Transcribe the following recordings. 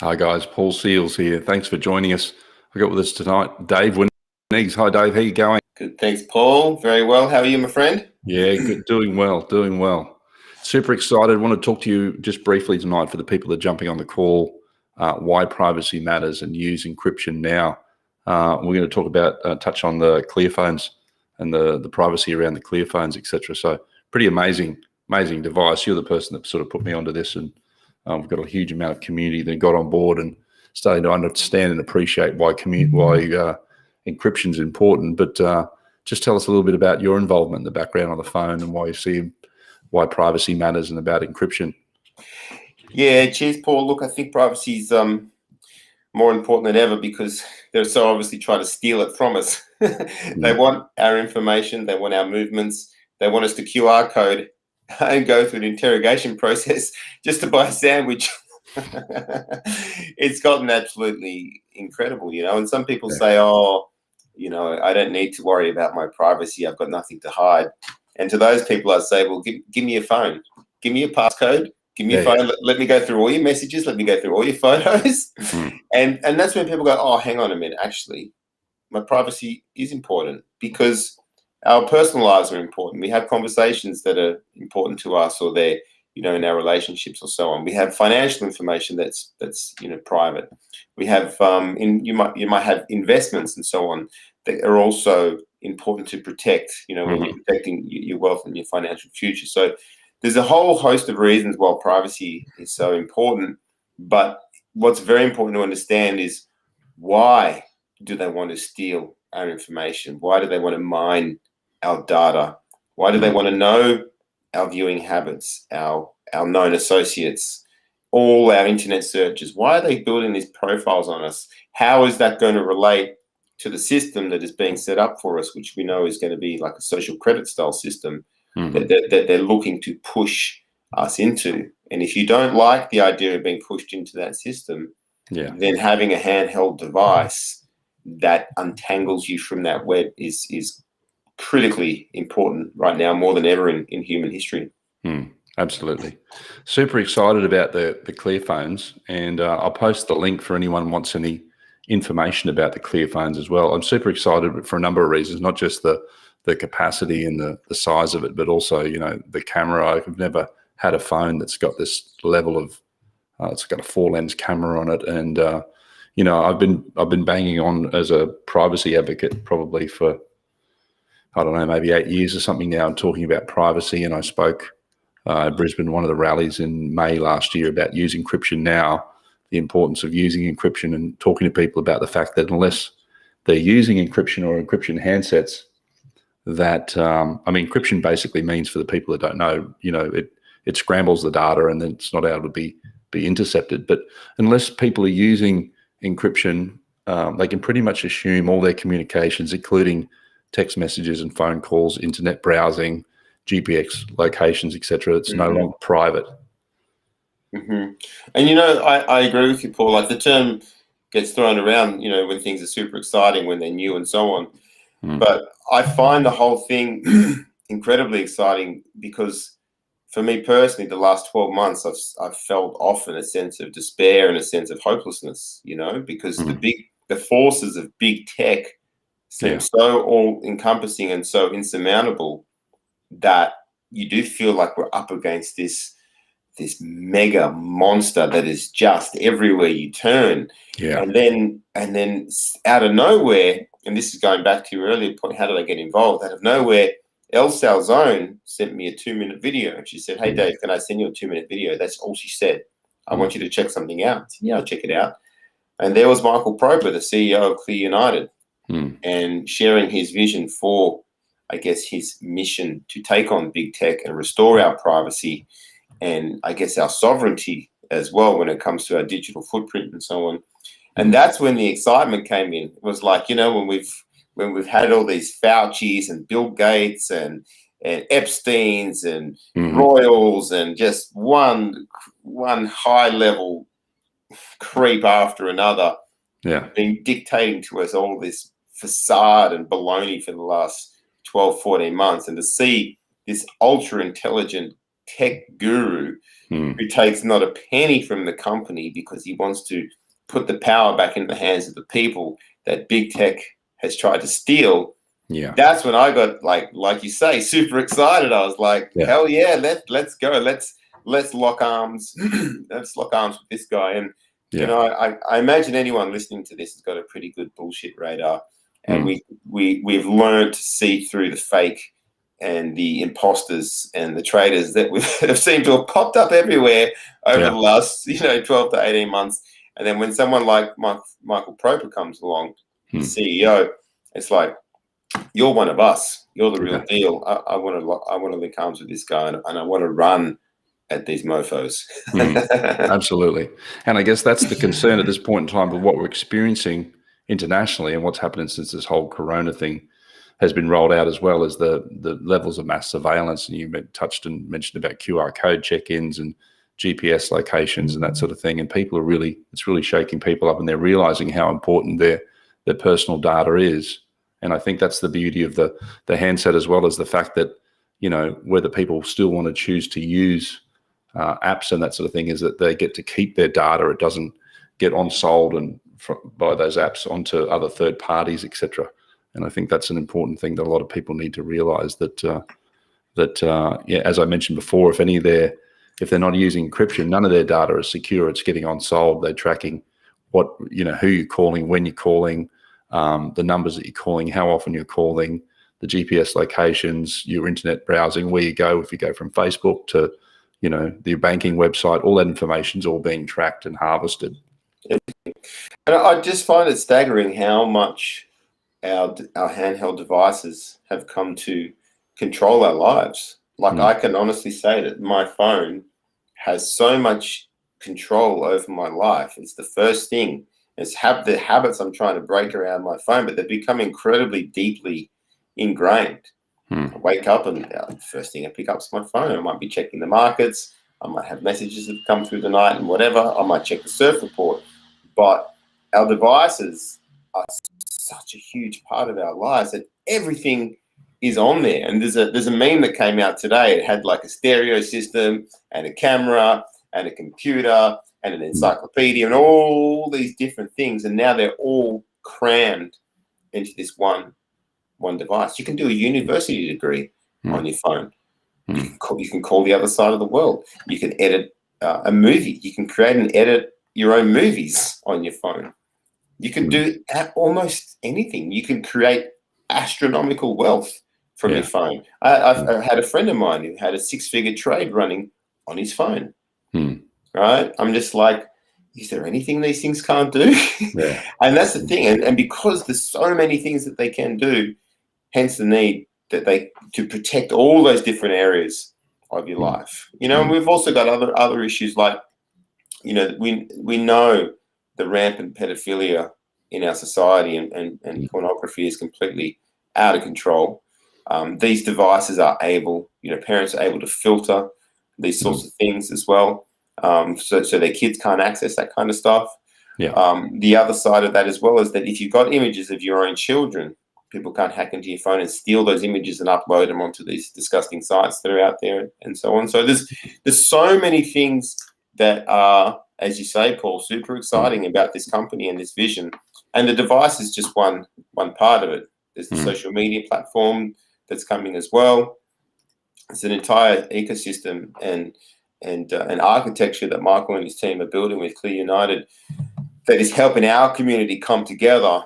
Hi guys, Paul Seals here. Thanks for joining us. I got with us tonight Dave Oneegs. Hi Dave, how you going? Good, thanks, Paul. Very well. How are you, my friend? Yeah, good. Doing well. Super excited. Want to talk to you just briefly tonight for the people that are jumping on the call, why privacy matters and use encryption now. We're going to talk about, touch on the clear phones and the privacy around the clear phones, etc. So pretty amazing device. You're the person that sort of put me onto this, and we've got a huge amount of community that got on board and starting to understand and appreciate why encryption is important. But just tell us a little bit about your involvement in the background on the phone and why you see why privacy matters and about encryption. Yeah, cheers, Paul. Look, I think privacy is more important than ever because they're so obviously trying to steal it from us. They want our information. They want our movements. They want us to QR code and go through an interrogation process just to buy a sandwich. It's gotten absolutely incredible, and some people say, oh, I don't need to worry about my privacy. I've got nothing to hide. And to those people, I say, well, give me your phone. Give me your passcode. Give me your phone. Let me go through all your messages. Let me go through all your photos. And that's when people go, oh, hang on a minute. Actually, my privacy is important because our personal lives are important. We have conversations that are important to us, or they're, in our relationships or so on. We have financial information that's private. We have you might have investments and so on that are also important to protect. When you're protecting your wealth and your financial future. So there's a whole host of reasons why privacy is so important. But what's very important to understand is, why do they want to steal our information? Why do they want to mine our data? Why do they want to know our viewing habits, our known associates, all our internet searches? Why are they building these profiles on us? How is that going to relate to the system that is being set up for us, which we know is going to be like a social credit style system that they're looking to push us into? And if you don't like the idea of being pushed into that system, then having a handheld device that untangles you from that web is critically important right now, more than ever in human history. Absolutely. Super excited about the clear phones, and I'll post the link for anyone who wants any information about the clear phones as well. I'm super excited for a number of reasons, not just the capacity and the size of it, but also, the camera. I've never had a phone that's got this level of, it's got a 4-lens camera on it. And, I've been banging on as a privacy advocate probably for, I don't know, maybe 8 years or something now, and talking about privacy. And I spoke at Brisbane, one of the rallies in May last year, about using encryption now, the importance of using encryption, and talking to people about the fact that unless they're using encryption or encryption handsets, that, encryption basically means, for the people that don't know, it scrambles the data and then it's not able to be intercepted. But unless people are using encryption, they can pretty much assume all their communications, including text messages and phone calls, internet browsing, GPS locations, etc. It's no longer private. And I agree with you, Paul. Like, the term gets thrown around, when things are super exciting, when they're new and so on. But I find the whole thing incredibly exciting because, for me personally, the last 12 months, I've felt often a sense of despair and a sense of hopelessness, because the forces of big tech seem so all-encompassing and so insurmountable that you do feel like we're up against this mega monster that is just everywhere you turn. And then out of nowhere, and this is going back to your earlier point, how do they get involved? Out of nowhere, El Salzone sent me a 2-minute video. And she said, hey, Dave, can I send you a 2-minute video? That's all she said. I want you to check something out. I said, yeah, I'll check it out. And there was Michael Prober, the CEO of Clear United, and sharing his vision for, I guess, his mission to take on big tech and restore our privacy and, I guess, our sovereignty as well when it comes to our digital footprint and so on. And that's when the excitement came in. It was like, when we've had all these Faucis and Bill Gates and Epsteins and Royals and just one high level creep after another, being dictating to us all this facade and baloney for the last 12, 14 months, and to see this ultra intelligent tech guru who takes not a penny from the company because he wants to put the power back in the hands of the people that big tech has tried to steal. Yeah. That's when I got like you say, super excited. I was like, hell yeah, let's go. Let's lock arms. Let's lock arms with this guy. And you know, I imagine anyone listening to this has got a pretty good bullshit radar. And we've learned to see through the fake and the imposters and the traders that have seemed to have popped up everywhere over the last 12 to 18 months. And then when someone like Michael Proper comes along, the CEO, it's like, you're one of us. You're the real deal. I want to link arms with this guy, and I want to run at these mofos. Absolutely. And I guess that's the concern at this point in time with what we're experiencing internationally and what's happening since this whole corona thing has been rolled out, as well as the levels of mass surveillance. And you touched and mentioned about QR code check-ins and GPS locations and that sort of thing. And people are it's really shaking people up, and they're realizing how important their personal data is. And I think that's the beauty of the handset, as well as the fact that, whether people still want to choose to use apps and that sort of thing, is that they get to keep their data. It doesn't get on-sold and by those apps onto other third parties, etc. And I think that's an important thing that a lot of people need to realize, that as I mentioned before, if they're not using encryption, none of their data is secure. It's getting on-sold. They're tracking who you're calling, when you're calling, the numbers that you're calling, how often you're calling, the GPS locations, your internet browsing, where you go. If you go from Facebook to, the banking website, all that information's all being tracked and harvested. And I just find it staggering how much our handheld devices have come to control our lives. Like, I can honestly say that my phone has so much control over my life. It's the first thing. It's the habits I'm trying to break around my phone, but they've become incredibly deeply ingrained. I wake up and the first thing I pick up is my phone. I might be checking the markets. I might have messages that come through the night and whatever. I might check the surf report. But our devices are such a huge part of our lives that everything is on there. And there's a meme that came out today. It had like a stereo system and a camera and a computer and an encyclopedia and all these different things. And now they're all crammed into this one device. You can do a university degree on your phone. You can call the other side of the world. You can edit a movie. You can create and edit your own movies on your phone. You can do almost anything. You can create astronomical wealth from your phone. I had a friend of mine who had a 6-figure trade running on his phone. Right? I'm just like, is there anything these things can't do? And that's the thing. And because there's so many things that they can do, hence the need that to protect all those different areas of your life. And we've also got other issues like, we know the rampant pedophilia in our society and pornography is completely out of control. These devices are able, parents are able to filter these sorts of things as well. So their kids can't access that kind of stuff. The other side of that as well is that if you've got images of your own children, people can't hack into your phone and steal those images and upload them onto these disgusting sites that are out there and so on. So there's so many things that are, as you say, Paul, super exciting about this company and this vision. And the device is just one part of it. There's the social media platform that's coming as well. It's an entire ecosystem and an architecture that Michael and his team are building with Clear United that is helping our community come together,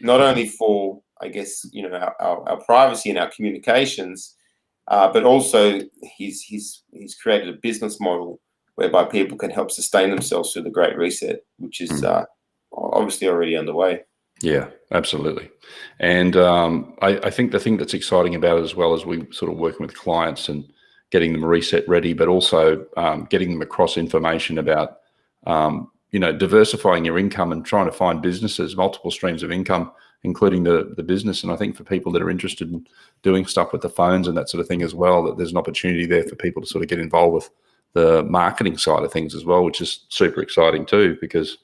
not only for, I guess, our privacy and our communications, but also he's created a business model whereby people can help sustain themselves through the Great Reset, which is obviously already underway. Yeah, absolutely. And I think the thing that's exciting about it as well is we sort of working with clients and getting them reset ready, but also getting them across information about, diversifying your income and trying to find businesses, multiple streams of income, including the business. And I think for people that are interested in doing stuff with the phones and that sort of thing as well, that there's an opportunity there for people to sort of get involved with the marketing side of things as well, which is super exciting too, because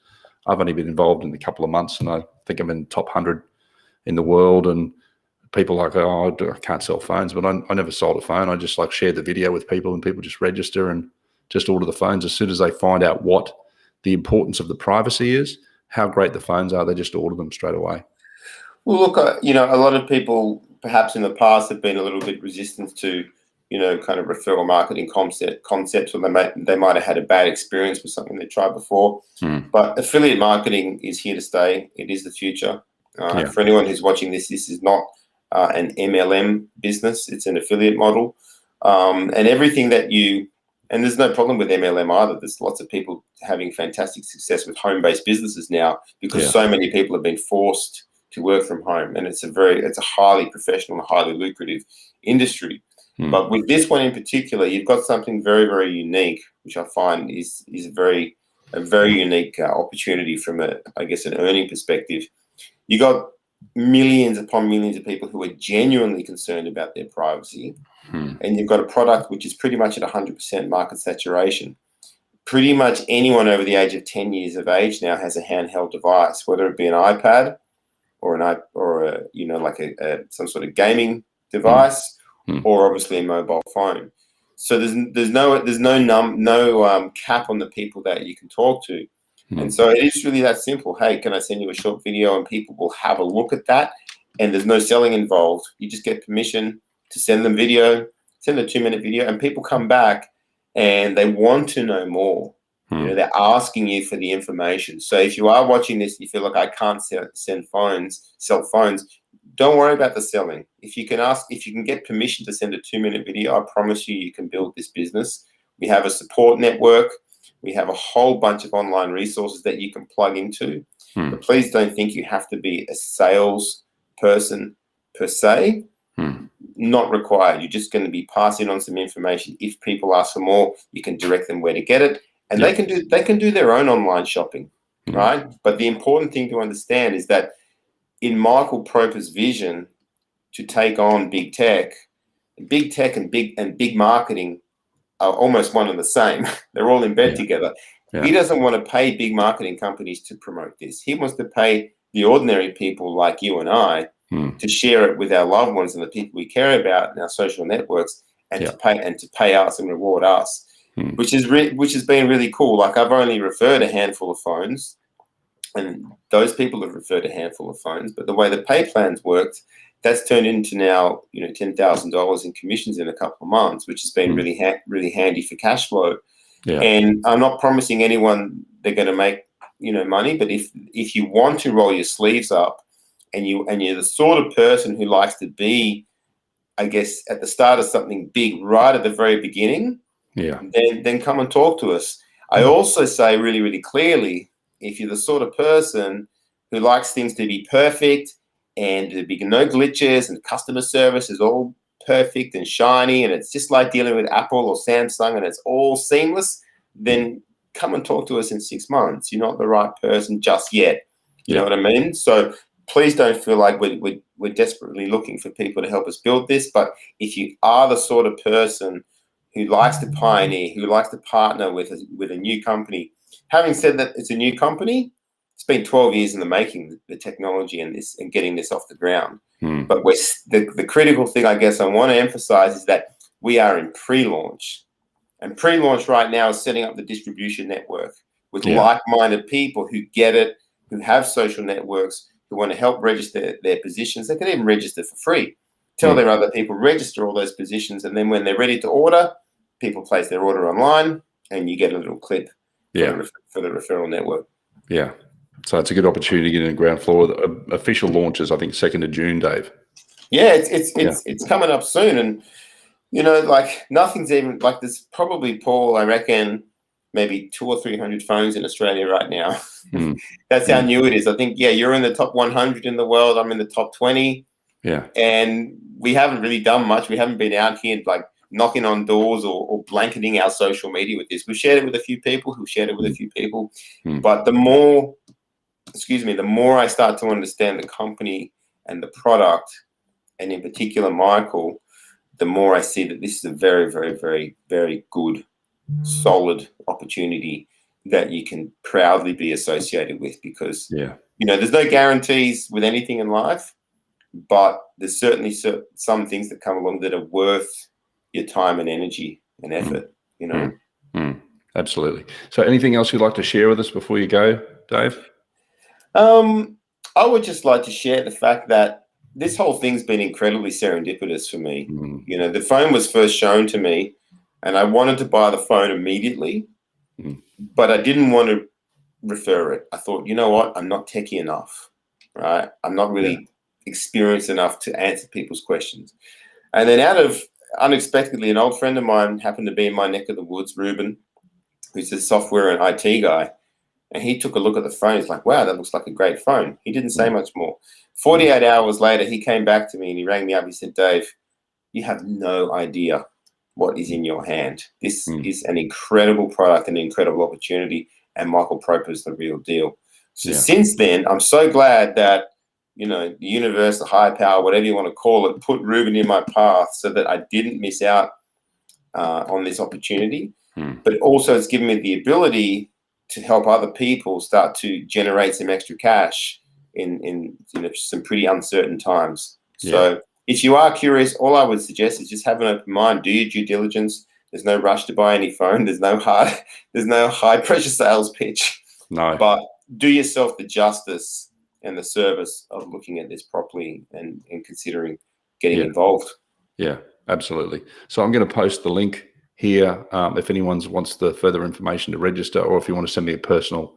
I've only been involved in a couple of months and I think I'm in the top 100 in the world and people like, oh, I can't sell phones, but I never sold a phone. I just like share the video with people, and people just register and just order the phones. As soon as they find out what the importance of the privacy is, how great the phones are, they just order them straight away. Well, look, you know, a lot of people perhaps in the past have been a little bit resistant to, you know, kind of referral marketing concepts, or they might have had a bad experience with something they tried before. But affiliate marketing is here to stay. It is the future. For anyone who's watching this is not an MLM business. It's an affiliate model. And everything that and there's no problem with MLM either. There's lots of people having fantastic success with home-based businesses now because so many people have been forced to work from home, and it's a highly professional, highly lucrative industry. But with this one in particular, you've got something very, very unique, which I find is a very unique opportunity from an earning perspective. You got millions upon millions of people who are genuinely concerned about their privacy, and you've got a product which is pretty much at 100% market saturation. Pretty much anyone over the age of 10 years of age now has a handheld device, whether it be an iPad or some sort of gaming device, or obviously a mobile phone. So there's no cap on the people that you can talk to. And so it is really that simple. Hey, can I send you a short video? And people will have a look at that. And there's no selling involved. You just get permission to send them video, send a 2-minute video, and people come back and they want to know more. You know, they're asking you for the information. So if you are watching this, you feel like I can't sell phones, don't worry about the selling. If you can get permission to send a 2-minute video, I promise you can build this business. We have a support network. We have a whole bunch of online resources that you can plug into. But please don't think you have to be a sales person per se. Not required. You're just going to be passing on some information. If people ask for more, you can direct them where to get it. And they can do their own online shopping, right? But the important thing to understand is that in Michael Proper's vision to take on big tech and big marketing are almost one and the same. They're all in bed together. He doesn't want to pay big marketing companies to promote this. He wants to pay the ordinary people like you and I to share it with our loved ones and the people we care about in our social networks, and to pay us and reward us. Which has been really cool. Like, I've only referred a handful of phones, and those people have referred a handful of phones. But the way the pay plans worked, that's turned into now, you know, $10,000 in commissions in a couple of months, which has been really handy for cash flow. And I'm not promising anyone they're going to make, you know, money. But if you want to roll your sleeves up, and you're the sort of person who likes to be, I guess, at the start of something big, right at the very beginning. Then come and talk to us. I also say really, really clearly, if you're the sort of person who likes things to be perfect and to be no glitches and customer service is all perfect and shiny and it's just like dealing with Apple or Samsung and it's all seamless, then come and talk to us in 6 months. You're not the right person just yet. You know what I mean? So please don't feel like we're desperately looking for people to help us build this. But if you are the sort of person who likes to pioneer, who likes to partner with a new company. Having said that, it's a new company. It's been 12 years in the making, the technology and getting this off the ground. But the critical thing, I guess, I want to emphasize is that we are in pre-launch, and pre-launch right now is setting up the distribution network with like-minded people who get it, who have social networks, who want to help register their positions. They can even register for free. Tell their other people, register all those positions, and then when they're ready to order, people place their order online, and you get a little clip for the referral network. So it's a good opportunity to get in the ground floor. The official launch is, I think, 2nd of June, Dave. It's coming up soon, and you know, like nothing's even like there's probably, Paul, I reckon maybe 200 or 300 phones in Australia right now. That's how new it is. I think you're in the top 100 in the world. I'm in the top 20. And we haven't really done much. We haven't been out here like knocking on doors or blanketing our social media with this. We've shared it with a few people who shared it with a few people. But the more I start to understand the company and the product, and in particular Michael, the more I see that this is a very, very, very, very good, solid opportunity that you can proudly be associated with, because you know, there's no guarantees with anything in life. but there's certainly some things that come along that are worth your time and energy and effort, you know. Absolutely. So anything else you'd like to share with us before you go, Dave? I would just like to share the fact that this whole thing's been incredibly serendipitous for me. You know, the phone was first shown to me and I wanted to buy the phone immediately, but I didn't want to refer it. I thought, you know what? I'm not techie enough, right? I'm not really experienced enough to answer people's questions. And then unexpectedly, an old friend of mine happened to be in my neck of the woods, Ruben, who's a software and IT guy. And he took a look at the phone. He's like, wow, that looks like a great phone. He didn't say much more. 48 hours later, he came back to me and he rang me up. He said, Dave, you have no idea what is in your hand. This is an incredible product, an incredible opportunity. And Michael Proper's the real deal. So since then, I'm so glad that, you know, the universe, the higher power, whatever you want to call it, put Ruben in my path so that I didn't miss out on this opportunity. But also it's given me the ability to help other people start to generate some extra cash in you know, some pretty uncertain times. So if you are curious, all I would suggest is just have an open mind, do your due diligence. There's no rush to buy any phone. There's no high pressure sales pitch. No. But do yourself the justice and the service of looking at this properly and considering getting involved. Yeah, absolutely. So I'm going to post the link here if anyone wants the further information to register, or if you want to send me a personal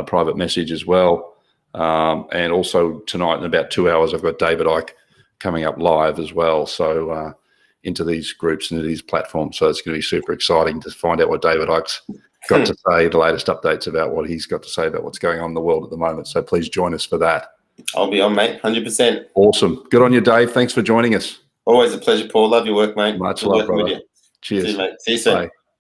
private message as well. And also tonight in about 2 hours, I've got David Icke coming up live as well. So into these groups, into these platforms. So it's going to be super exciting to find out what David Icke's got to say, the latest updates about what he's got to say about what's going on in the world at the moment. So please join us for that. I'll be on, mate, 100%. Awesome. Good on you, Dave. Thanks for joining us. Always a pleasure, Paul. Love your work, mate. Much love, brother. Cheers. See you, mate. See you soon. Bye.